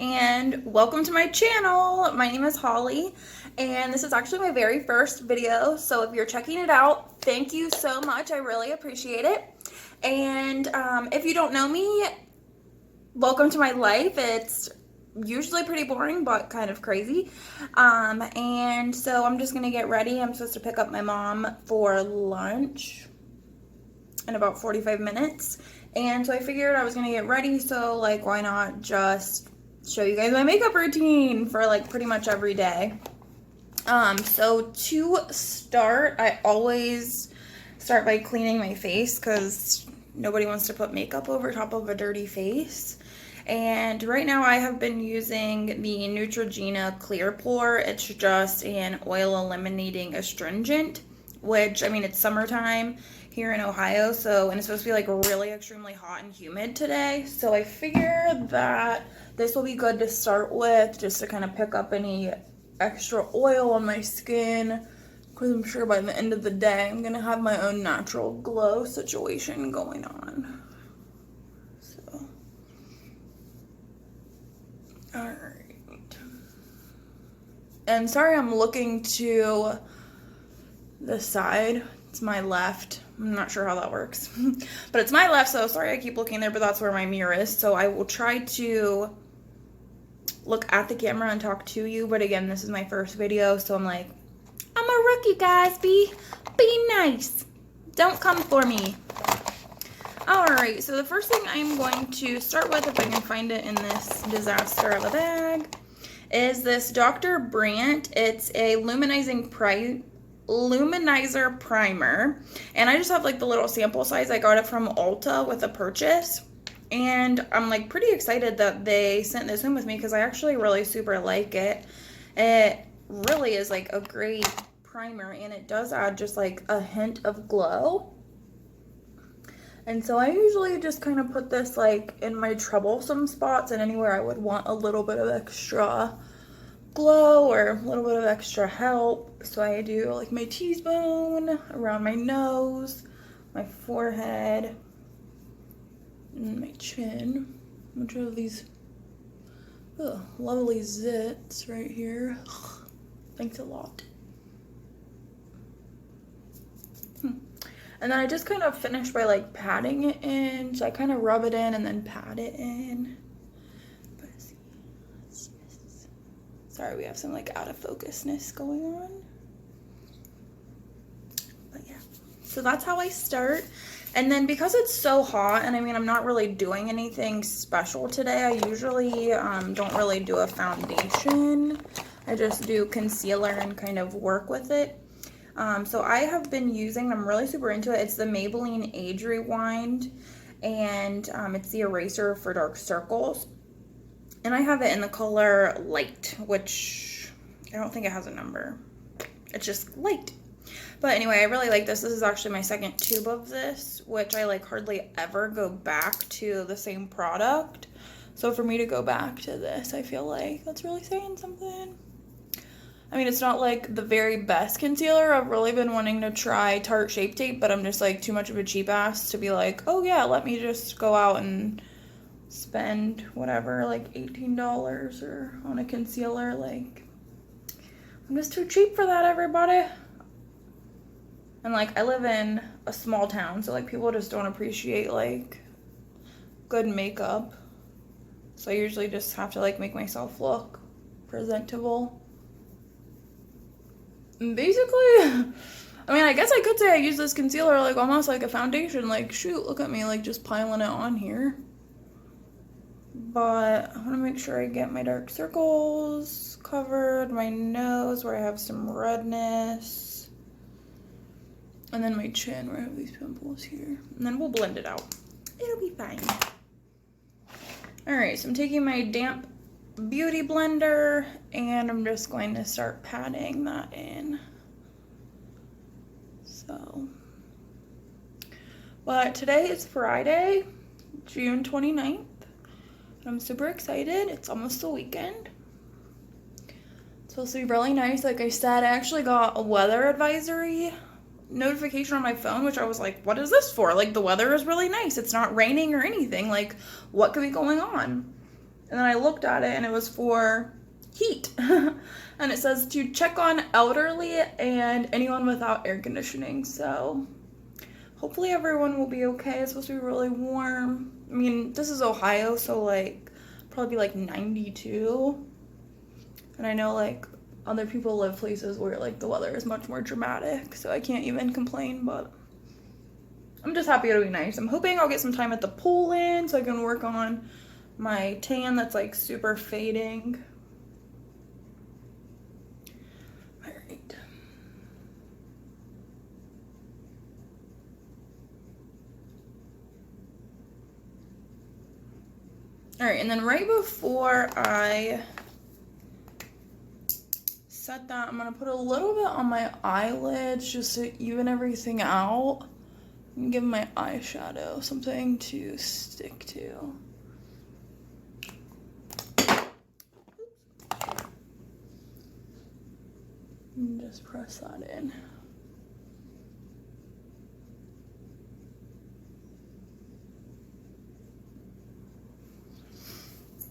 and welcome to my channel. My name is Holly, and this is actually my very first video, so if you're checking it out, thank you so much. I really appreciate it. And if you don't know me, welcome to my life. It's usually pretty boring, but kind of crazy. And so I'm just gonna get ready. I'm supposed to pick up my mom for lunch in about 45 minutes. And so I figured I was gonna get ready, so like why not just show you guys my makeup routine for like pretty much every day. So to start, I always start by cleaning my face because nobody wants to put makeup over top of a dirty face. And right now I have been using the Neutrogena Clear Pore. It's just an oil eliminating astringent, which, I mean, it's summertime here in Ohio, and it's supposed to be like really extremely hot and humid today. So I figured that this will be good to start with, just to kind of pick up any extra oil on my skin, because I'm sure by the end of the day I'm gonna have my own natural glow situation going on. Alright. And sorry I'm looking to the side. It's my left. I'm not sure how that works. But it's my left, so sorry I keep looking there, but that's where my mirror is. So I will try to look at the camera and talk to you. But again, this is my first video, so I'm like, I'm a rookie, guys. Be nice. Don't come for me. Alright, so the first thing I'm going to start with, if I can find it in this disaster of a bag, is this Dr. Brandt. It's a luminizer primer, and I just have like the little sample size. I got it from Ulta with a purchase, and I'm like pretty excited that they sent this in with me because I actually really super like it. It really is like a great primer, and it does add just like a hint of glow. And so I usually just kind of put this like in my troublesome spots and anywhere I would want a little bit of extra glow or a little bit of extra help. So I do like my T-bone, around my nose, my forehead, and my chin. Which are these lovely zits right here. Thanks a lot. And then I just kind of finish by like patting it in. So I kind of rub it in and then pat it in. But sorry, we have some like out of focusness going on. But yeah, so that's how I start. And then because it's so hot, and I mean, I'm not really doing anything special today. I usually don't really do a foundation. I just do concealer and kind of work with it. So I have been using, I'm really super into it, it's the Maybelline Age Rewind, and it's the eraser for dark circles. And I have it in the color Light, which I don't think it has a number. It's just light. But anyway, I really like this. This is actually my second tube of this, which I like hardly ever go back to the same product. So for me to go back to this, I feel like that's really saying something. I mean, it's not like the very best concealer. I've really been wanting to try Tarte Shape Tape, but I'm just like too much of a cheap ass to be like, oh yeah, let me just go out and spend whatever, like $18 or on a concealer. Like, I'm just too cheap for that, everybody. And like, I live in a small town, so like people just don't appreciate like good makeup. So I usually just have to like make myself look presentable. Basically, I mean, I guess I could say I use this concealer like almost like a foundation. Like, shoot, look at me, like just piling it on here. But I want to make sure I get my dark circles covered, my nose where I have some redness, and then my chin where I have these pimples here. And then we'll blend it out. It'll be fine. Alright, so I'm taking my damp beauty blender, and I'm just going to start patting that in. But today is Friday, June 29th, and I'm super excited. It's almost the weekend. It's supposed to be really nice. Like I said, I actually got a weather advisory notification on my phone, which I was like, what is this for? Like, the weather is really nice. It's not raining or anything. Like, what could be going on? And then I looked at it and it was for heat. And it says to check on elderly and anyone without air conditioning. So hopefully everyone will be okay. It's supposed to be really warm. I mean, this is Ohio, so like probably be like 92. And I know like other people live places where like the weather is much more dramatic, so I can't even complain, but I'm just happy it'll be nice. I'm hoping I'll get some time at the pool in so I can work on my tan that's like super fading. All right. All right, and then right before I set that, I'm gonna put a little bit on my eyelids just to even everything out and give my eyeshadow something to stick to. And just press that in.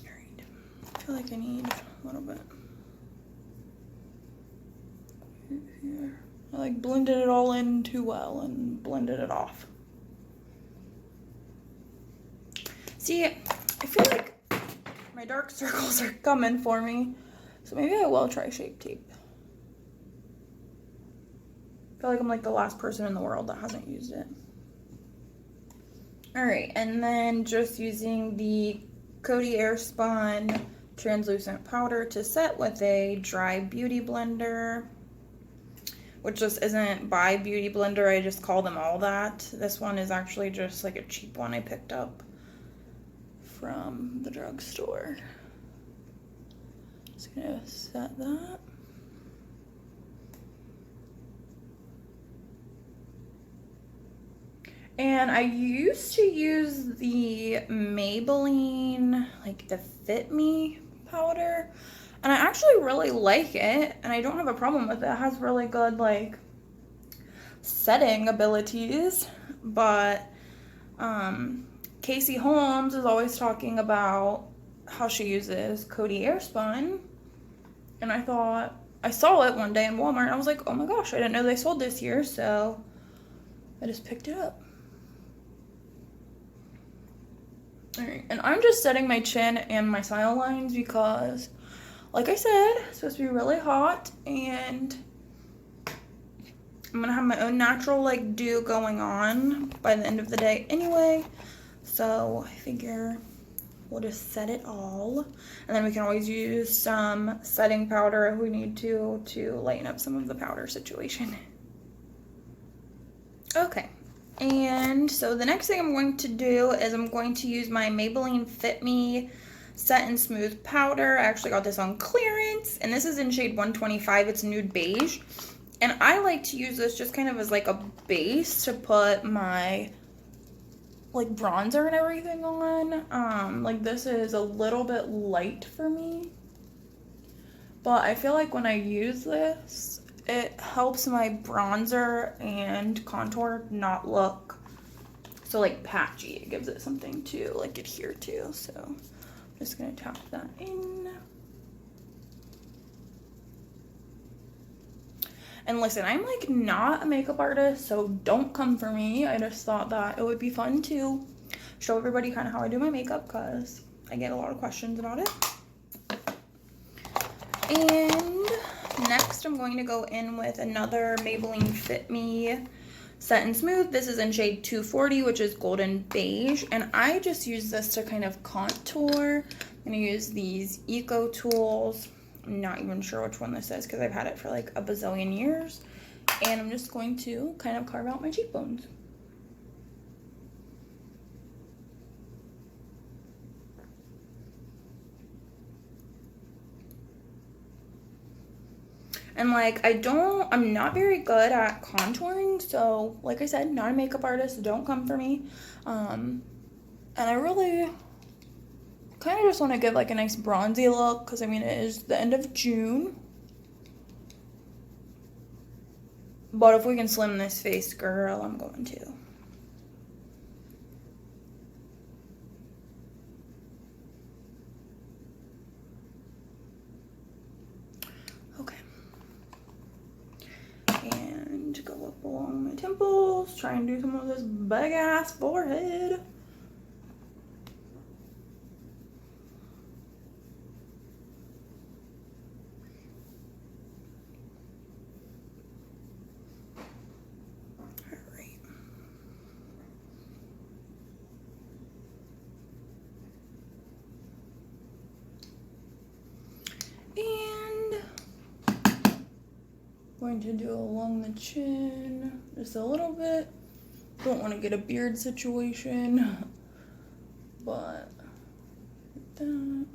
All right, I feel like I need a little bit. Here. I like blended it all in too well and blended it off. See, I feel like my dark circles are coming for me, so maybe I will try Shape Tape. I feel like I'm like the last person in the world that hasn't used it. All right, and then just using the Coty Airspun translucent powder to set with a dry beauty blender, which just isn't by Beauty Blender. I just call them all that. This one is actually just like a cheap one I picked up from the drugstore. Just gonna set that. And I used to use the Maybelline, like the Fit Me powder. And I actually really like it, and I don't have a problem with it. It has really good, like, setting abilities, but Casey Holmes is always talking about how she uses Coty Airspun, and I thought, I saw it one day in Walmart, and I was like, oh my gosh, I didn't know they sold this here, so I just picked it up. All right, and I'm just setting my chin and my smile lines because, like I said, it's supposed to be really hot, and I'm gonna have my own natural like dew going on by the end of the day anyway. So I figure we'll just set it all, and then we can always use some setting powder if we need to lighten up some of the powder situation. Okay. And so the next thing I'm going to do is I'm going to use my Maybelline Fit Me Set and Smooth Powder. I actually got this on clearance, and this is in shade 125. It's nude beige. And I like to use this just kind of as like a base to put my like bronzer and everything on. Like this is a little bit light for me, but I feel like when I use this, it helps my bronzer and contour not look so like patchy. It gives it something to like adhere to. So I'm just gonna tap that in. And listen, I'm like not a makeup artist, so don't come for me. I just thought that it would be fun to show everybody kind of how I do my makeup because I get a lot of questions about it. And next, I'm going to go in with another Maybelline Fit Me Set and Smooth. This is in shade 240, which is golden beige. And I just use this to kind of contour. I'm going to use these Eco Tools. I'm not even sure which one this is because I've had it for like a bazillion years. And I'm just going to kind of carve out my cheekbones. And like, I'm not very good at contouring, so like I said, not a makeup artist, don't come for me. And I really kind of just want to give like a nice bronzy look, because I mean, it is the end of June. But if we can slim this face, girl, I'm going to. temples, try and do some of this big ass forehead. Going to do along the chin just a little bit. Don't want to get a beard situation, but like that.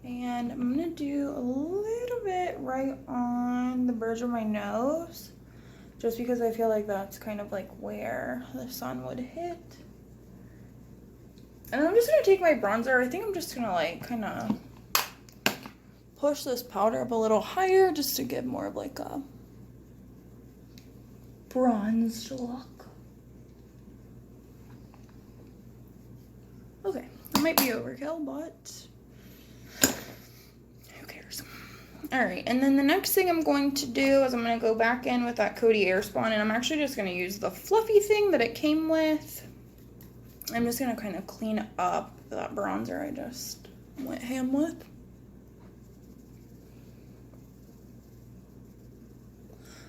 And I'm gonna do a little bit right on the bridge of my nose, just because I feel like that's kind of like where the sun would hit. And I'm just gonna take my bronzer. I think I'm just gonna like kind of push this powder up a little higher just to give more of like a bronzed look. Okay, that might be overkill, but who cares? All right, and then the next thing I'm going to do is I'm going to go back in with that Coty Airspun, and I'm actually just going to use the fluffy thing that it came with. I'm just going to kind of clean up that bronzer I just went ham with.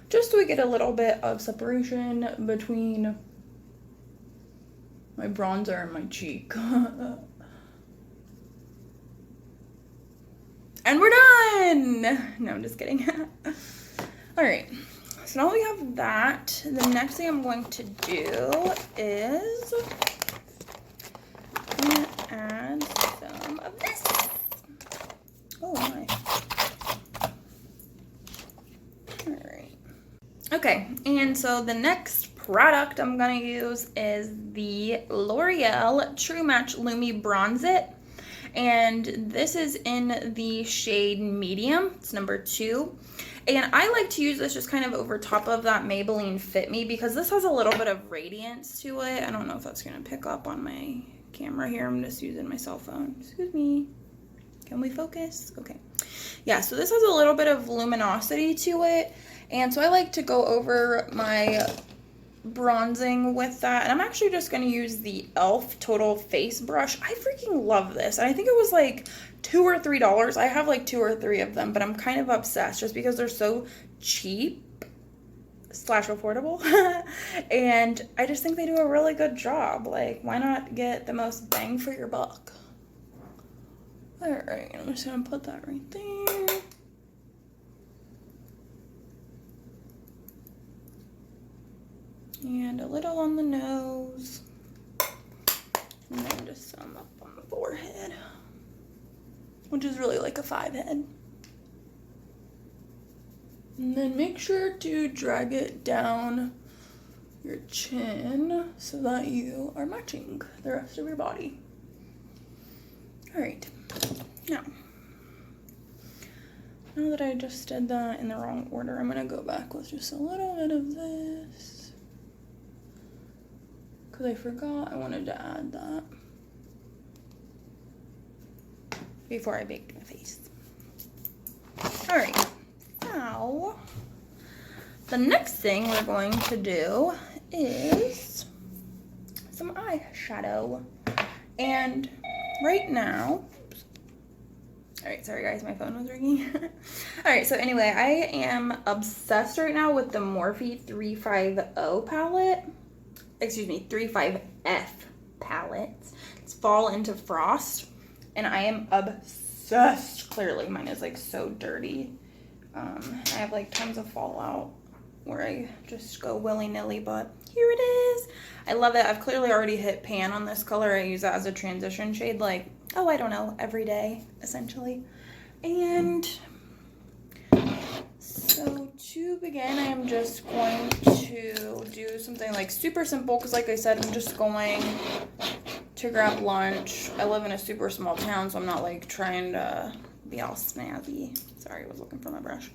Just so we get a little bit of separation between my bronzer and my cheek. And we're done! No, I'm just kidding. Alright, so now we have that. The next thing I'm going to do is I'm going to add some of this. Oh my. Okay, and so the next product I'm going to use is the L'Oreal True Match Lumi Bronze It. And this is in the shade medium. It's number 2. And I like to use this just kind of over top of that Maybelline Fit Me because this has a little bit of radiance to it. I don't know if that's going to pick up on my camera here. I'm just using my cell phone. Excuse me. Can we focus? Okay. Yeah, so this has a little bit of luminosity to it. And so I like to go over my bronzing with that. And I'm actually just going to use the e.l.f. Total Face Brush. I freaking love this. And I think it was like $2 or $3. I have like 2 or 3 of them, but I'm kind of obsessed just because they're so cheap / affordable. And I just think they do a really good job. Like, why not get the most bang for your buck? All right, I'm just going to put that right there. And a little on the nose. And then just some up on the forehead. Which is really like a 5 head. And then make sure to drag it down your chin so that you are matching the rest of your body. Alright. Now that I just did that in the wrong order, I'm going to go back with just a little bit of this. Because I forgot I wanted to add that before I baked my face. Alright, now the next thing we're going to do is some eyeshadow. And right now, alright, sorry guys, my phone was ringing. Alright, so anyway, I am obsessed right now with the Morphe 350 palette. Excuse me, 35F palette. It's Fall into Frost, and I am obsessed. Clearly, mine is like so dirty. I have like tons of fallout where I just go willy-nilly, but here it is. I love it. I've clearly already hit pan on this color. I use it as a transition shade, like, oh, I don't know, every day, essentially. And so to begin, I am just going to do something like super simple because like I said, I'm just going to grab lunch. I live in a super small town, so I'm not like trying to be all snazzy. Sorry, I was looking for my brush.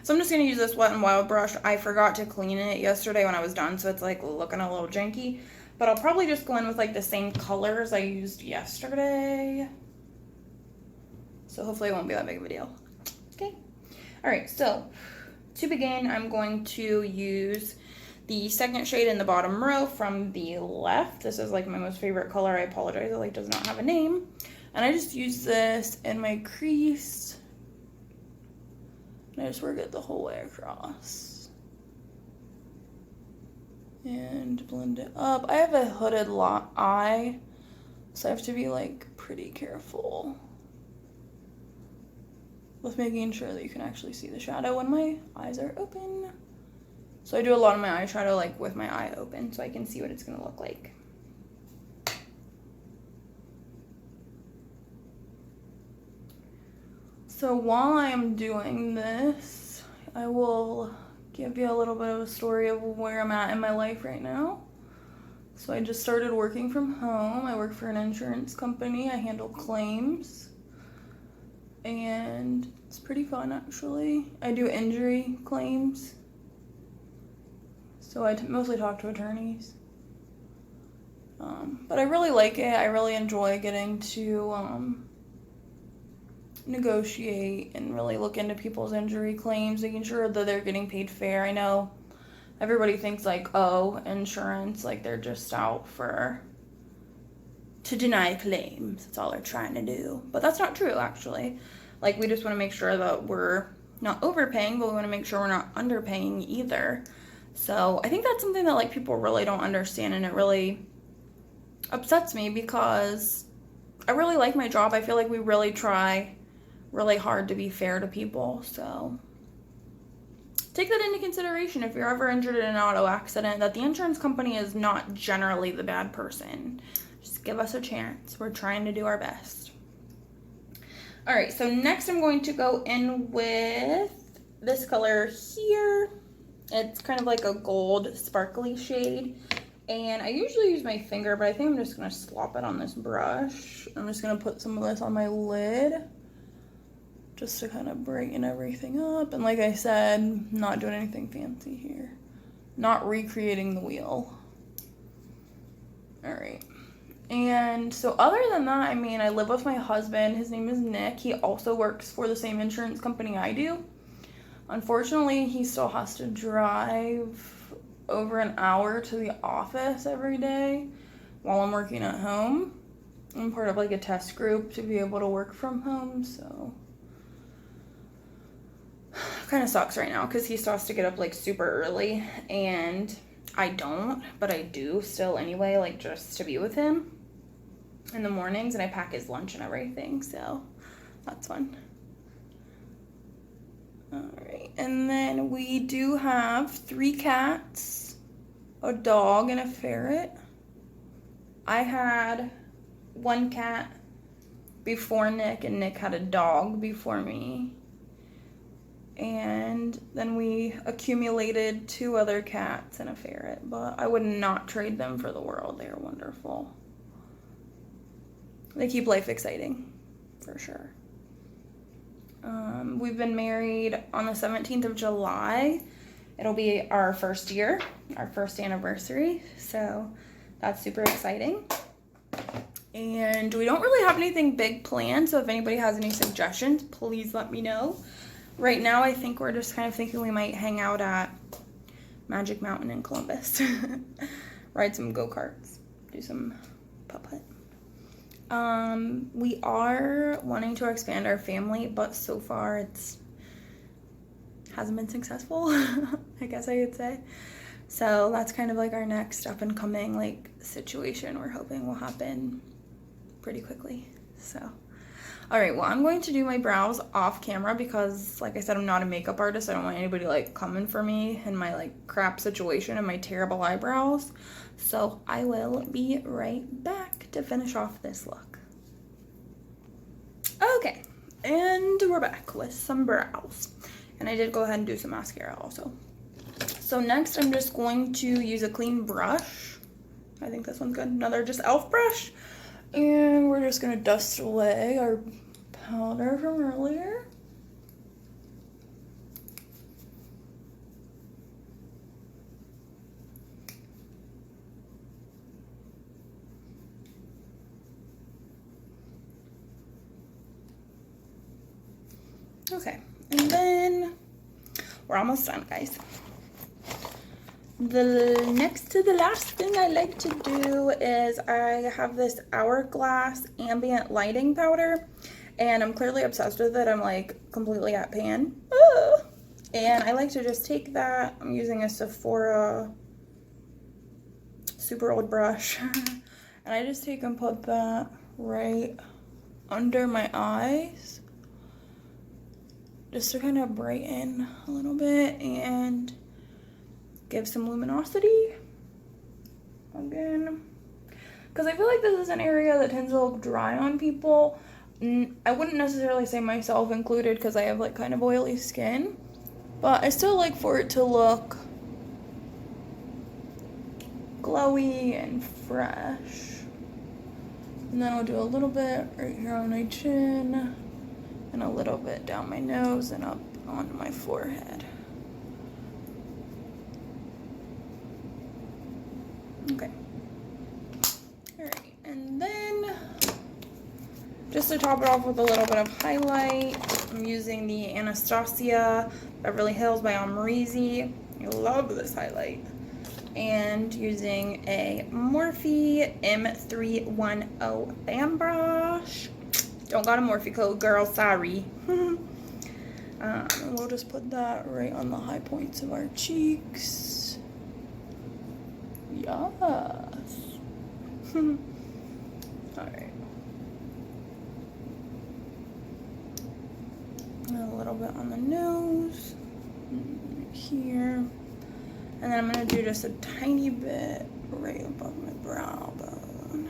So I'm just going to use this Wet n Wild brush. I forgot to clean it yesterday when I was done, so it's like looking a little janky. But I'll probably just go in with like the same colors I used yesterday. So hopefully it won't be that big of a deal. Okay. All right, so to begin, I'm going to use the second shade in the bottom row from the left. This is like my most favorite color. I apologize, it like does not have a name. And I just use this in my crease. And I just work it the whole way across. And blend it up. I have a hooded eye, so I have to be like pretty careful with making sure that you can actually see the shadow when my eyes are open. So I do a lot of my eyeshadow like with my eye open so I can see what it's gonna look like. So while I'm doing this, I will give you a little bit of a story of where I'm at in my life right now. So I just started working from home. I work for an insurance company. I handle claims. And it's pretty fun actually. I do injury claims. So I mostly talk to attorneys. But I really like it. I really enjoy getting to negotiate and really look into people's injury claims, making sure that they're getting paid fair. I know everybody thinks like, oh, insurance, like they're just out to deny claims. That's all they're trying to do. But that's not true actually. Like we just want to make sure that we're not overpaying, but we want to make sure we're not underpaying either. So I think that's something that like people really don't understand, and it really upsets me because I really like my job. I feel like we really try really hard to be fair to people. So take that into consideration if you're ever injured in an auto accident, that the insurance company is not generally the bad person. Just give us a chance. We're trying to do our best. All right, so next I'm going to go in with this color here. It's kind of like a gold sparkly shade, and I usually use my finger, but I think I'm just gonna slop it on this brush. I'm just gonna put some of this on my lid just to kind of brighten everything up. And like I said, not doing anything fancy here, not recreating the wheel. All right, and so other than that, I mean, I live with my husband. His name is Nick. He also works for the same insurance company I do. Unfortunately, he still has to drive over an hour to the office every day while I'm working at home. I'm part of like a test group to be able to work from home, so kind of sucks right now because he still has to get up like super early, and I don't, but I do still anyway, like just to be with him in the mornings, and I pack his lunch and everything, so that's fun. All right, and then we do have 3 cats, a dog, and a ferret. I had 1 cat before Nick, and Nick had a dog before me. And then we accumulated 2 other cats and a ferret, but I would not trade them for the world. They are wonderful. They keep life exciting, for sure. We've been married on the 17th of July. It'll be our first year, our first anniversary, so that's super exciting. And we don't really have anything big planned, so if anybody has any suggestions, please let me know. Right now, I think we're just kind of thinking we might hang out at Magic Mountain in Columbus, ride some go-karts, do some putt-putt. We are wanting to expand our family, but so far it's hasn't been successful, I guess I could say. So that's kind of like our next up and coming like situation we're hoping will happen pretty quickly. So, all right, well, I'm going to do my brows off camera because like I said, I'm not a makeup artist. I don't want anybody like coming for me in my like crap situation and my terrible eyebrows. So I will be right back to finish off this look. Okay, and we're back with some brows. And I did go ahead and do some mascara also. So next I'm just going to use a clean brush. I think this one's good. Another just e.l.f. brush. And we're just gonna dust away our powder from earlier. Okay, and then we're almost done, guys. The next to the last thing I like to do is I have this Hourglass ambient lighting powder, and I'm clearly obsessed with it. I'm like completely at pan. And I like to just take that. I'm using a Sephora super old brush. And I just take and put that right under my eyes, just to kind of brighten a little bit and give some luminosity again, because I feel like this is an area that tends to look dry on people. I wouldn't necessarily say myself included, because I have like kind of oily skin, but I still like for it to look glowy and fresh. And then I'll do a little bit right here on my chin, and a little bit down my nose and up onto my forehead. Okay. Alright, and then just to top it off with a little bit of highlight, I'm using the Anastasia Beverly Hills by Amrezy. I love this highlight. And using a Morphe M310 Bam brush. Don't got a Morphe code, girl, sorry. And we'll just put that right on the high points of our cheeks. Yes. Alright. A little bit on the nose. Here. And then I'm going to do just a tiny bit right above my brow bone.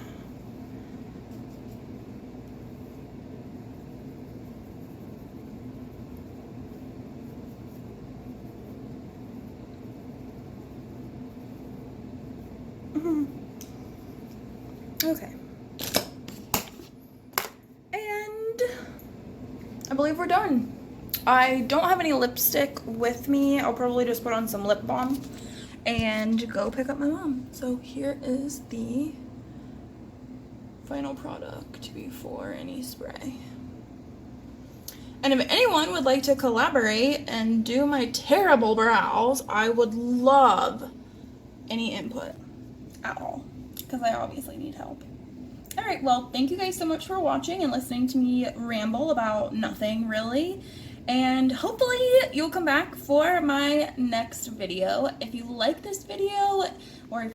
Okay. And I believe we're done. I don't have any lipstick with me. I'll probably just put on some lip balm and go pick up my mom. So here is the final product before any spray. And if anyone would like to collaborate and do my terrible brows, I would love any input at all, because I obviously need help. Alright, well, thank you guys so much for watching and listening to me ramble about nothing, really. And hopefully you'll come back for my next video. If you like this video, or if